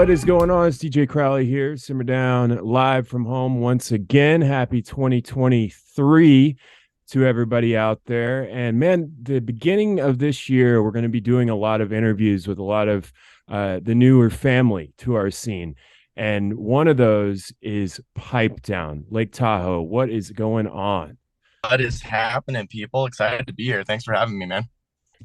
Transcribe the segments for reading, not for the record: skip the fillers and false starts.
What is going on? It's DJ Crowley here, Simmer Down, live from home once again. Happy 2023 to everybody out there. And man, the beginning of this year, we're going to be doing a lot of interviews with a lot of the newer family to our scene. And one of those is Pipe Down, Lake Tahoe. What is going on? What is happening, people? Excited to be here. Thanks for having me, man.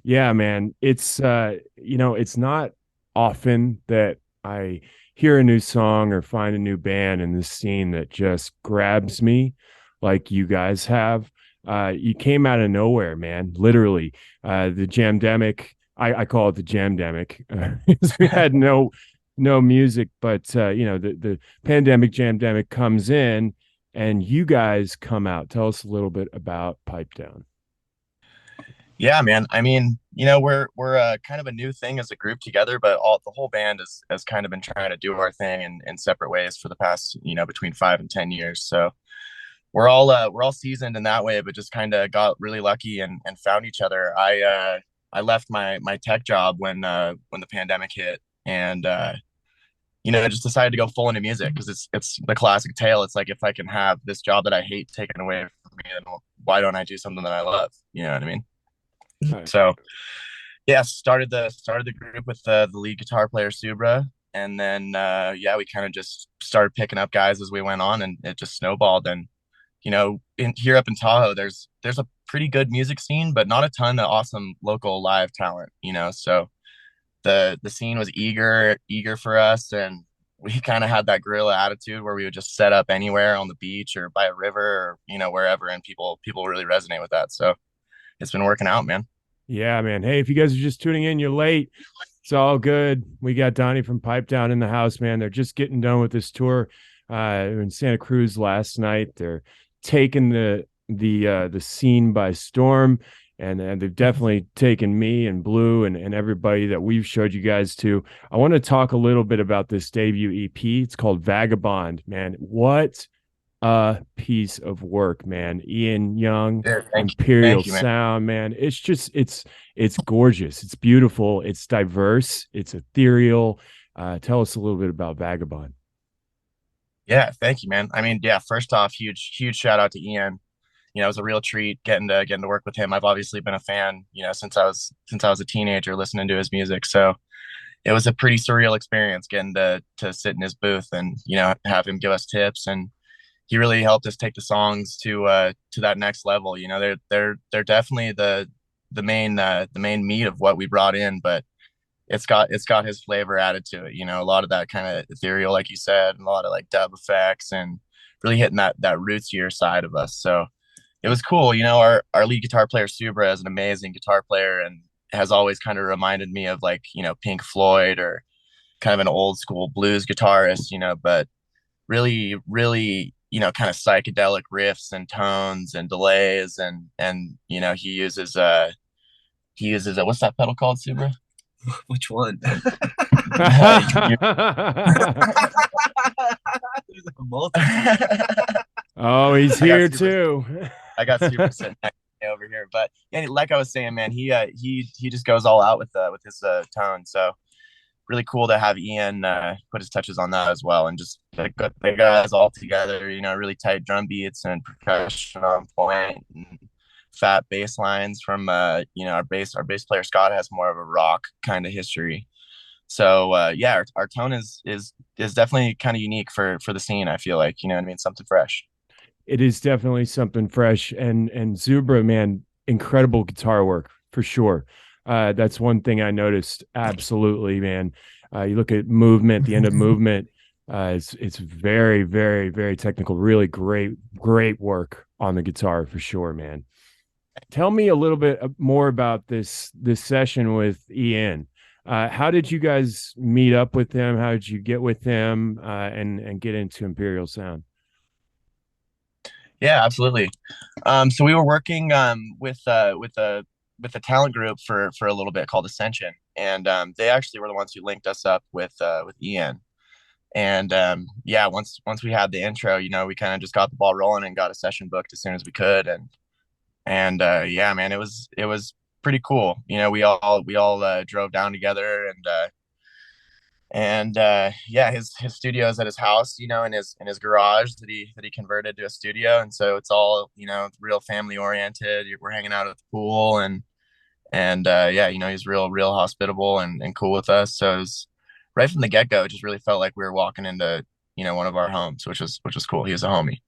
Yeah, man. It's not often that I hear a new song or find a new band in the scene that just grabs me like you guys have. You came out of nowhere, man. Literally. The jamdemic, I call it the jamdemic, because we had no music, but the pandemic jamdemic comes in and you guys come out. Tell us a little bit about Pipe Down. Yeah, man. I mean, we're kind of a new thing as a group together, but all the whole band has kind of been trying to do our thing in separate ways for the past, between 5 and 10 years. So we're all seasoned in that way, but just kind of got really lucky and found each other. I left my tech job when the pandemic hit, and I just decided to go full into music because it's the classic tale. It's like if I can have this job that I hate taken away from me, then why don't I do something that I love? You know what I mean? All right. So yeah, started the group with the lead guitar player Subra, and then yeah, we kind of just started picking up guys as we went on, and it just snowballed. And in here up in Tahoe, there's a pretty good music scene, but not a ton of awesome local live talent. So the scene was eager for us, and we kind of had that guerrilla attitude where we would just set up anywhere on the beach or by a river or wherever, and people really resonate with that. So it's been working out, man. Yeah, man. Hey, if you guys are just tuning in, you're late. It's all good. We got Donny from Pipe Down in the house, man. They're just getting done with this tour in Santa Cruz last night. They're taking the scene by storm, and they've definitely taken me and Blue and everybody that we've showed you guys to. I want to talk a little bit about this debut EP. It's called Vagabond, man. What a piece of work, man. E.N Young, Yeah, Imperial thank you, man. Sound, man. It's gorgeous. It's beautiful. It's diverse. It's ethereal. Tell us a little bit about Vagabond. Yeah, thank you, man. I mean, yeah, first off, huge shout out to Ian. It was a real treat getting to work with him. I've obviously been a fan, since I was a teenager listening to his music. So it was a pretty surreal experience getting to sit in his booth and have him give us tips, and he really helped us take the songs to that next level. They're definitely the main meat of what we brought in, but it's got his flavor added to it. A lot of that kind of ethereal, like you said, and a lot of like dub effects, and really hitting that rootsier side of us. So it was cool. Our lead guitar player Subra is an amazing guitar player and has always kind of reminded me of like Pink Floyd or kind of an old school blues guitarist. But really kind of psychedelic riffs and tones and delays, and he uses what's that pedal called, Subra? Which one? There's like a multitude. Oh, he's I got here super too. I got super sitting next to me over here. But yeah, like I was saying, man, he just goes all out with his tone. So really cool to have Ian put his touches on that as well, and just like the guys all together. Really tight drum beats and percussion on point, and fat bass lines from our bass player Scott has more of a rock kind of history. So yeah, our tone is definitely kind of unique for the scene. I feel like what I mean, something fresh. It is definitely something fresh, and Zubra, man, incredible guitar work for sure. That's one thing I noticed. Absolutely, man. You look at movement, the end of movement. It's very, very, very technical. Really great work on the guitar for sure, man. Tell me a little bit more about this session with Ian. How did you guys meet up with him? How did you get with him and get into Imperial Sound? Yeah, absolutely. So we were working with a talent group for a little bit called Ascension, and they actually were the ones who linked us up with Ian. And yeah, once we had the intro, we kind of just got the ball rolling and got a session booked as soon as we could, and yeah, man, it was pretty cool. We all drove down together, and And yeah, his studio is at his house, in his garage that he converted to a studio. And so it's all, real family oriented. We're hanging out at the pool, and yeah, he's real hospitable and cool with us. So it was right from the get-go, it just really felt like we were walking into, one of our homes, which was cool. He was a homie.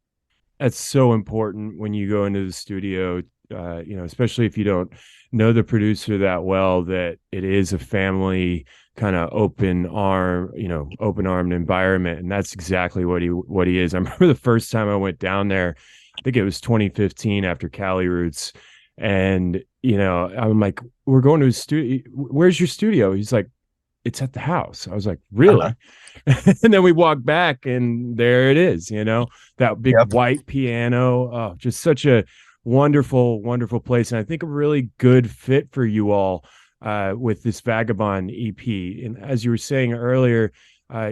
That's so important when you go into the studio, especially if you don't know the producer that well, that it is a family kind of open armed environment. And that's exactly what he is. I remember the first time I went down there, I think it was 2015 after Cali Roots. And, I'm like, we're going to his studio. Where's your studio? He's like, it's at the house. I was like, Uh-huh. really? And then we walk back and there it is, that big Yep. white piano. Oh, just such a wonderful, wonderful place. And I think a really good fit for you all with this Vagabond EP. And as you were saying earlier,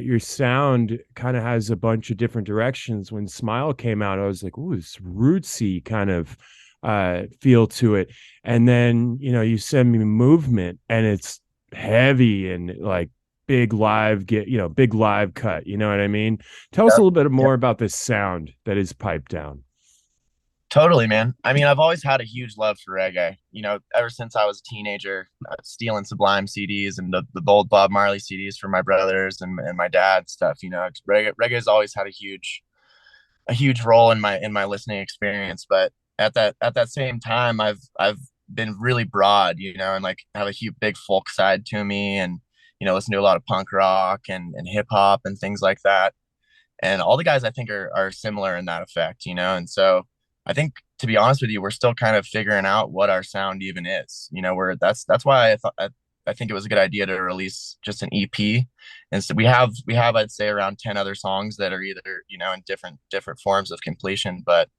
your sound kind of has a bunch of different directions. When Smile came out, I was like, ooh, this rootsy kind of feel to it. And then, you send me Movement and it's heavy and like big live cut, you know what I mean? Tell us a Yep. little bit Yep. more about this sound that is piped down. Totally, man. I mean, I've always had a huge love for reggae. Ever since I was a teenager, stealing Sublime CDs and the old Bob Marley CDs for my brothers and my dad stuff. Reggae has always had a huge role in my listening experience. But at that same time, I've been really broad, and like have a huge big folk side to me, and listen to a lot of punk rock and hip hop and things like that. And all the guys I think are similar in that effect, and so I think, to be honest with you, we're still kind of figuring out what our sound even is. We're that's why I think it was a good idea to release just an EP. And so we have I'd say around 10 other songs that are either, in different forms of completion. But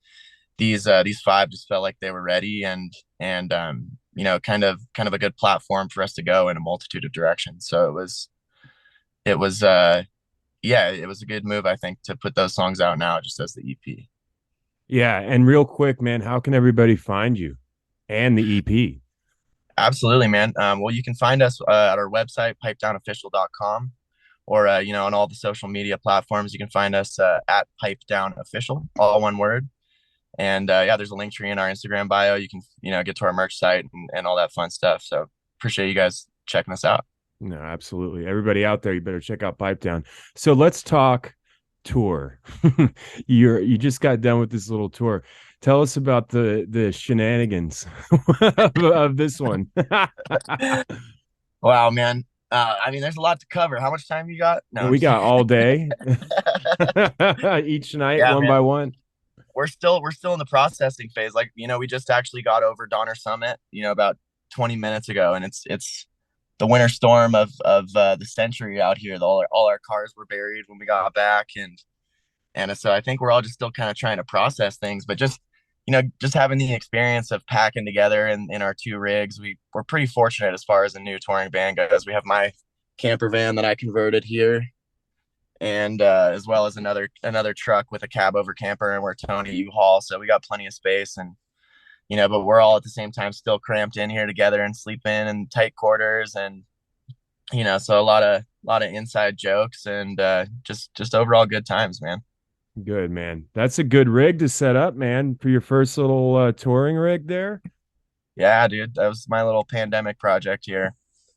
these five just felt like they were ready, and kind of a good platform for us to go in a multitude of directions. So it was yeah, it was a good move, I think, to put those songs out now just as the EP. Yeah, and real quick, man, how can everybody find you and the EP? Absolutely, man. Well, you can find us at our website, pipedownofficial.com, or on all the social media platforms. You can find us at Pipe Down Official, all one word. And yeah, there's a link tree in our Instagram bio. You can get to our merch site and all that fun stuff. So appreciate you guys checking us out. No, absolutely. Everybody out there, you better check out Pipe Down. So let's talk tour. You just got done with this little tour. Tell us about the shenanigans of this one. Wow, man. I mean, there's a lot to cover. How much time you got? No, I'm We just got all day, each night, yeah, one man. by one. We're still in the processing phase. Like, we just actually got over Donner Summit, about 20 minutes ago, and it's the winter storm of the century out here. All our cars were buried when we got back, and so I think we're all just still kind of trying to process things, but just having the experience of packing together in our two rigs, we're pretty fortunate as far as a new touring band goes. We have my camper van that I converted here, and as well as another truck with a cab over camper, and we're Tony U-Haul, so we got plenty of space. And but we're all at the same time still cramped in here together and sleeping in tight quarters, and so a lot of inside jokes, and just overall good times, man. Good, man. That's a good rig to set up, man, for your first little touring rig there. Yeah, dude, that was my little pandemic project here.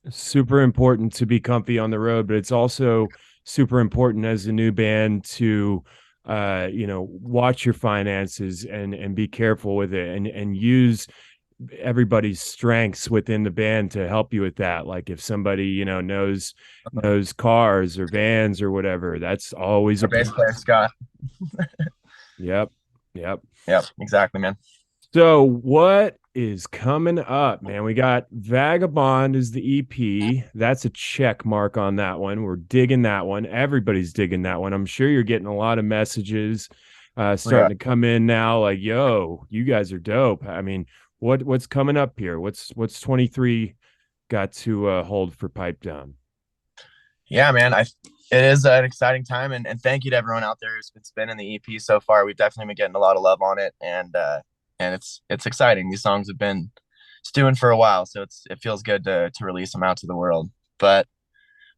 Super important to be comfy on the road, but it's also super important as a new band to watch your finances and be careful with it and use everybody's strengths within the band to help you with that. Like if somebody, knows cars or vans or whatever, that's always Our a bass player plus. Scott. Yep. Yep. Yep, exactly, man. So what is coming up, man? We got Vagabond is the EP. That's a check mark on that one. We're digging that one. Everybody's digging that one. I'm sure you're getting a lot of messages Yeah. starting to come in now like, yo, you guys are dope. I mean, what's coming up here? What's 23 got to hold for Pipe Down? Yeah, man. It is an exciting time, and thank you to everyone out there who's been spinning the EP so far. We've definitely been getting a lot of love on it, and it's exciting. These songs have been stewing for a while, so it feels good to release them out to the world. But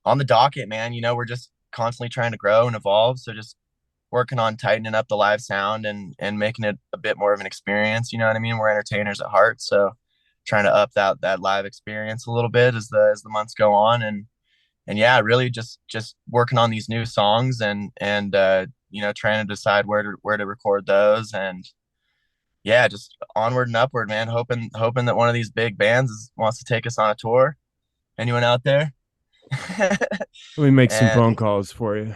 on the docket, man. We're just constantly trying to grow and evolve. So just working on tightening up the live sound and making it a bit more of an experience. You know what I mean? We're entertainers at heart, so trying to up that live experience a little bit as the months go on, and yeah, really just working on these new songs and trying to decide where to record those, and yeah, just onward and upward, man. Hoping that one of these big bands wants to take us on a tour. Anyone out there? Let me make some phone And calls for you.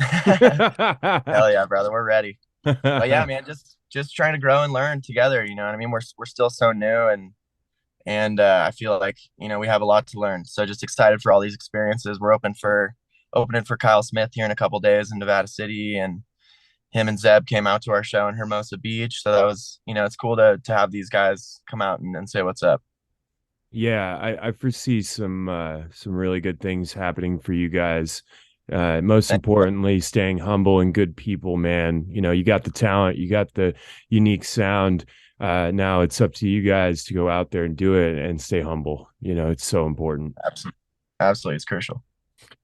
hell yeah, brother, we're ready. But yeah, man, just trying to grow and learn together. You know what I mean? We're still so new, and I feel like we have a lot to learn. So just excited for all these experiences. We're opening for Kyle Smith here in a couple days in Nevada City, and him and Zeb came out to our show in Hermosa Beach. So that was, it's cool to have these guys come out and say what's up. Yeah, I foresee some really good things happening for you guys. Most importantly, staying humble and good people, man. You got the talent, you got the unique sound. Now it's up to you guys to go out there and do it and stay humble. It's so important. Absolutely, absolutely, it's crucial.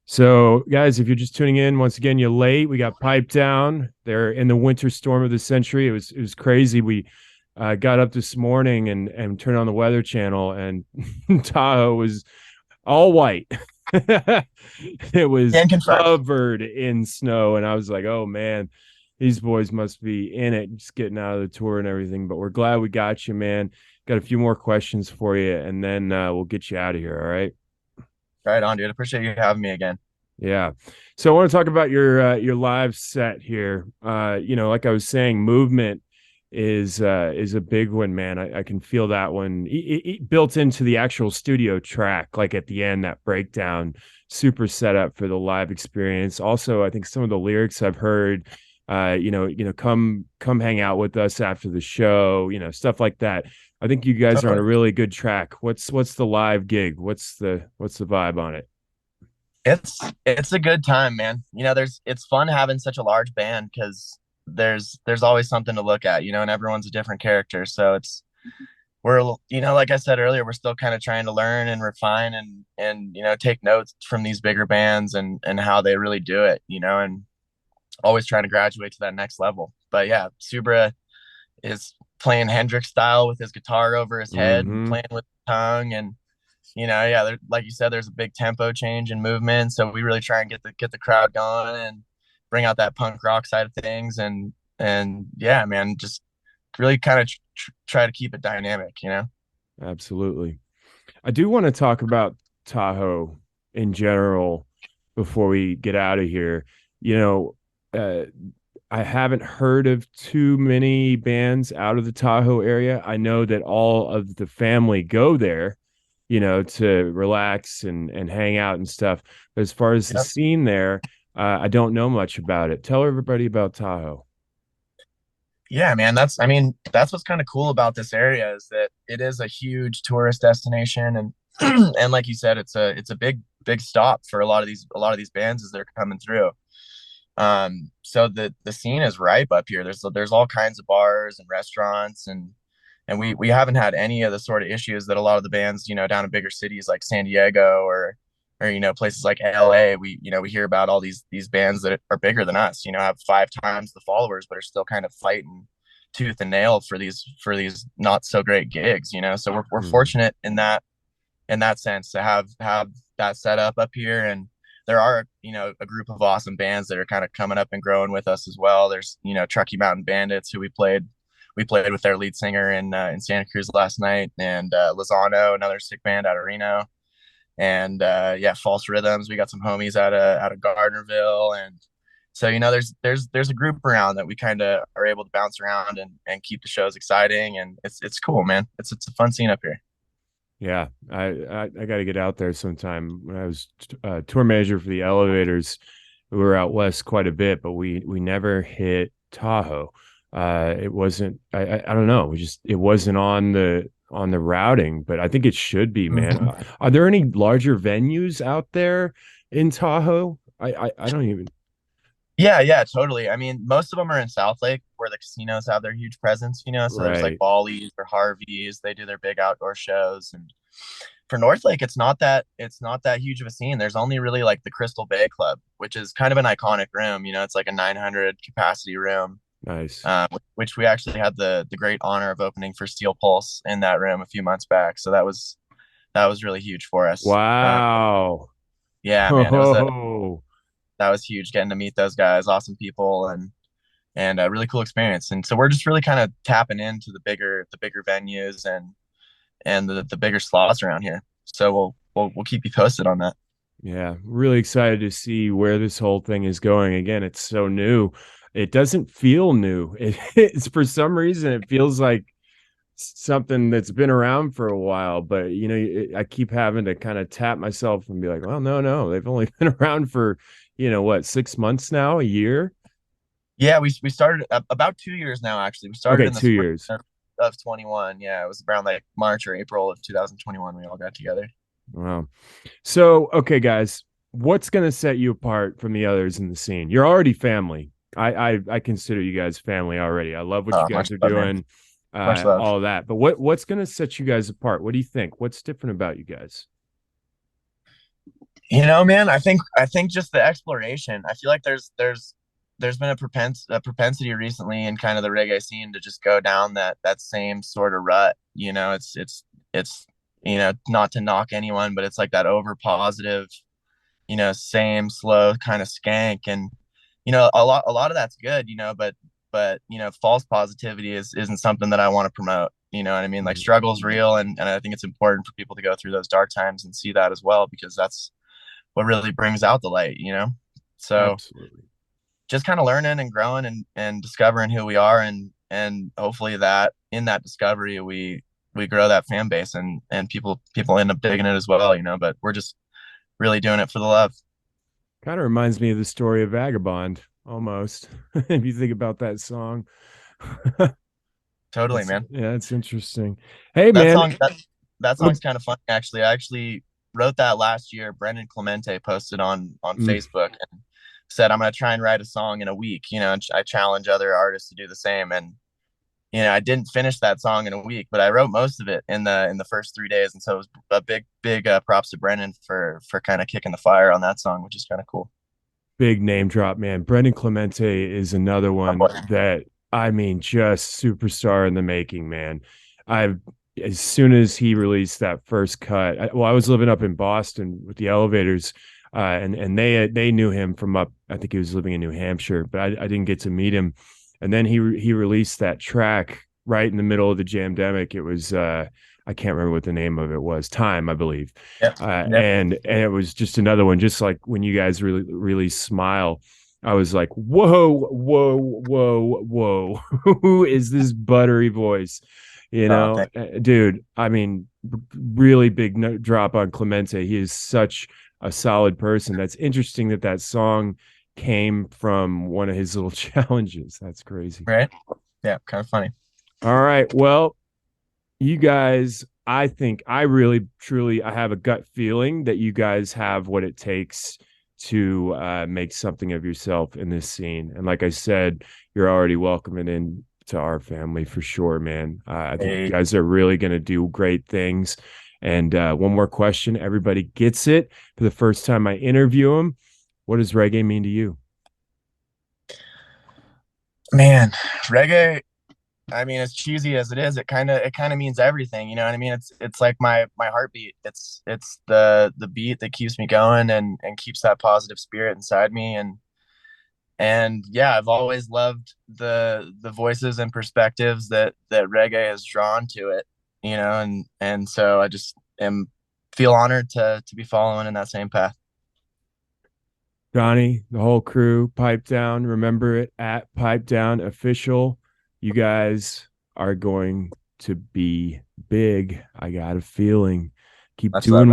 So, guys, if you're just tuning in, once again, you're late. We got Pipe Down. They're in the winter storm of the century. It was crazy. We got up this morning and turned on the Weather Channel, and Tahoe was all white. It was Can confirm. covered in snow, and I was like, "Oh man, these boys must be in it, just getting out of the tour and everything." But we're glad we got you, man. Got a few more questions for you, and then we'll get you out of here. All right. Right on, dude. Appreciate you having me again. Yeah. So I want to talk about your live set here. Like I was saying, movement is a big one, man. I can feel that one built into the actual studio track, like at the end, that breakdown, super set up for the live experience. Also, I think some of the lyrics I've heard, come hang out with us after the show, stuff like that. I think you guys are on Totally. a really good track. What's the live gig? What's the vibe on it? It's a good time, man. It's fun having such a large band because there's always something to look at, and everyone's a different character. So we're, like I said earlier, we're still kind of trying to learn and refine and take notes from these bigger bands and how they really do it, and always trying to graduate to that next level. But yeah, Subra is playing Hendrix style with his guitar over his head and Hmm. playing with the tongue, and yeah, like you said, there's a big tempo change in movement, so we really try and get the crowd going and bring out that punk rock side of things, and yeah, man, just really kind of try to keep it dynamic. Absolutely. I do want to talk about Tahoe in general before we get out of here. You know, uh, I haven't heard of too many bands out of the Tahoe area. I know that all of the family go there, to relax and hang out and stuff. But as far as the Yep. scene there, I don't know much about it. Tell everybody about Tahoe. Yeah, man, that's what's kind of cool about this area is that it is a huge tourist destination, and and like you said, it's a big stop for a lot of these bands as they're coming through. So the scene is ripe up here. There's all kinds of bars and restaurants, and we haven't had any of the sort of issues that a lot of the bands, down in bigger cities like San Diego or places like LA. We hear about all these bands that are bigger than us, have 5 times the followers, but are still kind of fighting tooth and nail for these not so great gigs. So we're Mhm. fortunate in that sense to have that set up here, and there are a group of awesome bands that are kind of coming up and growing with us as well. There's Truckee Mountain Bandits, who we played with their lead singer in Santa Cruz last night, and Lozano, another sick band out of Reno, and yeah, False Rhythms. We got some homies out of Gardnerville, and so there's a group around that we kind of are able to bounce around and keep the shows exciting, and it's cool, man. It's a fun scene up here. Yeah, I got to get out there sometime. When I was tour manager for the Elevators, we were out west quite a bit, but we never hit Tahoe. It wasn't. I don't know. It wasn't on the routing, but I think it should be, man. Mhm. Are there any larger venues out there in Tahoe? I don't even. Yeah, totally. I mean, most of them are in South Lake where the casinos have their huge presence. So there's like Right. Bally's or Harvey's. They do their big outdoor shows, and for North Lake, it's not that huge of a scene. There's only really like the Crystal Bay Club, which is kind of an iconic room. You know, it's like a 900 capacity room. Nice. Which we actually had the great honor of opening for Steel Pulse in that room a few months back. So that was really huge for us. Wow. Yeah, man, Oh, that was huge getting to meet those guys, awesome people, and a really cool experience. And so we're just really kind of tapping into the bigger venues and the bigger slots around here. So we'll keep you posted on that. yeah. Really excited to see where this whole thing is going. Again, it's so new. It doesn't feel new. It's for some reason it feels like something that's been around for a while, but you know, I keep having to kind of tap myself and be like, well, no, they've only been around for, you know, what, 6 months now, a year? Yeah, we started about 2 years now. Actually, we started Okay, in the 2 years. spring of 21. Yeah, it was around like March or April of 2021 we all got together. Wow. So, okay, guys, what's going to set you apart from the others in the scene? You're already family. I consider you guys family already. I love what you guys Much are love, man. doing, Much love. all that. But what's going to set you guys apart? What do you think? What's different about you guys? You know, man, I think just the exploration. I feel like there's been a propensity recently in kind of the reggae scene to just go down that same sort of rut. You know, it's you know, not to knock anyone, but it's like that over positive, you know, same slow kind of skank. And you know, a lot of that's good, you know, but you know, false positivity isn't something that I want to promote. You know what I mean? Like struggle's real, and I think it's important for people to go through those dark times and see that as well, because that's what really brings out the light, you know? So Absolutely. just kind of learning and growing and discovering who we are, and hopefully that in that discovery we grow that fan base, and people end up digging it as well, you know, but we're just really doing it for the love. Kind of reminds me of the story of Vagabond, almost. If you think about that song. Totally, man. Yeah, it's interesting. Hey, That man. song that song's kind of funny actually. I actually wrote that last year. Brendan Clemente posted on Facebook and said, I'm going to try and write a song in a week, you know, and I challenge other artists to do the same. And you know, I didn't finish that song in a week, but I wrote most of it in the first 3 days. And so it was a big props to Brendan for kind of kicking the fire on that song, which is kind of cool. Big name drop, man. Brendan Clemente is another one that, I mean, just superstar in the making, man. As soon as he released that first cut, I was living up in Boston with the Elevators, and they knew him from up. I think he was living in New Hampshire, but I didn't get to meet him. And then he released that track right in the middle of the Jamdemic. It was I can't remember what the name of it was. Time, I believe. Yep. And it was just another one, just like when you guys really Smile. I was like, whoa, who is this buttery voice? You know, dude. I mean, really big drop on Clemente. He is such a solid person. That's interesting that song came from one of his little challenges. That's crazy. Right? Yeah, kind of funny. All right. Well, you guys, I think I really truly I have a gut feeling that you guys have what it takes to make something of yourself in this scene. And like I said, you're already welcoming in to our family for sure, man. I think you guys are really going to do great things. And one more question. Everybody gets it. For the first time I interview him, what does reggae mean to you? Man, reggae, I mean, as cheesy as it is, it kind of means everything, you know what I mean? It's like my heartbeat. It's the beat that keeps me going and keeps that positive spirit inside me. And yeah, I've always loved the voices and perspectives that reggae has drawn to it, you know, and so I just feel honored to be following in that same path. Donny, the whole crew, Pipe Down. Remember it at Pipe Down Official. You guys are going to be big. I got a feeling. Keep doing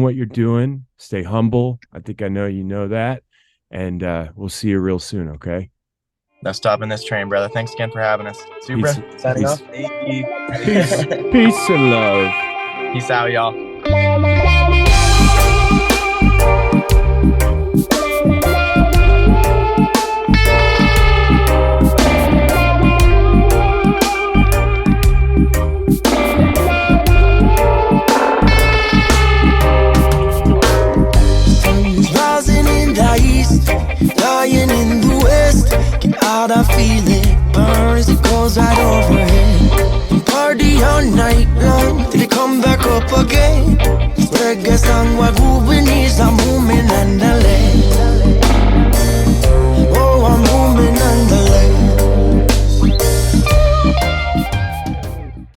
what you're doing. Stay humble. I think I know you know that. And we'll see you real soon, okay? No stopping this train, brother. Thanks again for having us. Super. Signing off. Thank you. Peace and love. Peace out, y'all. I feel it burns, it goes right over